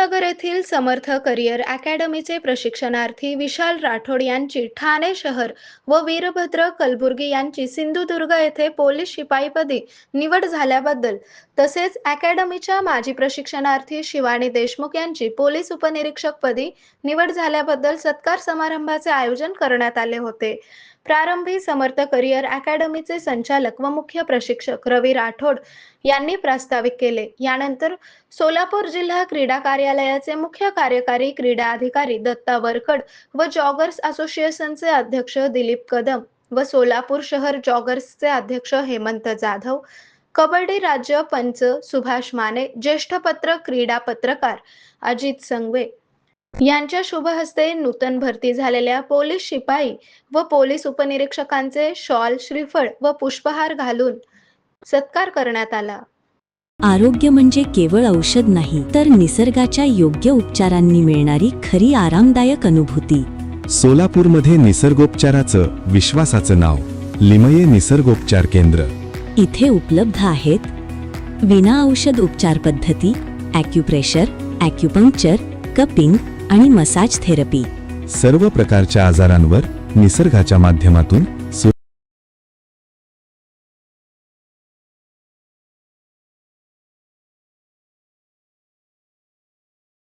शिवनगर येथील समर्थ करिअर अकॅडमीचे प्रशिक्षणार्थी विशाल राठोड यांची ठाणे शहर व वीरभद्र कलबुर्गी यांची सिंधुदुर्ग येथे पोलीस शिपाईपदी निवड झाल्याबद्दल तसेच अकॅडमीच्या माजी प्रशिक्षणार्थी शिवानी देशमुख यांची पोलीस उपनिरीक्षकपदी निवड झाल्याबद्दल सत्कार समारंभाचे आयोजन करण्यात आले होते। प्रारंभी समर्थ करिअर अकॅडमीचे संचालक व मुख्य प्रशिक्षक रवी राठोड यांनी प्रास्ताविक केले। यानंतर सोलापूर जिल्हा क्रीडा कार्यालयाचे मुख्य कार्यकारी क्रीडा अधिकारी दत्ता वरकड व जॉगर्स असोसिएशनचे अध्यक्ष दिलीप कदम व सोलापूर शहर जॉगर्सचे अध्यक्ष हेमंत जाधव, कबड्डी राज्य पंच सुभाष माने, ज्येष्ठ क्रीडा पत्रकार अजित संघवे यांच्या शुभ हस्ते नूतन भरती झालेल्या पोलीस शिपाई व पोलीस उपनिरीक्षकांचे शॉल, श्रीफळ व पुष्पहार घालून सत्कार करण्यात आला। आरोग्य म्हणजे केवळ औषध नाही, तर निसर्गाच्या योग्य उपचारांनी मिळणारी खरी आरामदायक अनुभूती। सोलापूरमध्ये निसर्गोपचाराचं विश्वासाचं नाव लिमये निसर्गोपचार केंद्र। इथे उपलब्ध आहेत विना औषध उपचार पद्धती, ॲक्युप्रेशर, ॲक्युपंक्चर, कपिंग आणि मसाज थेरपी। सर्व प्रकारच्या आजारांवर निसर्गाच्या माध्यमातून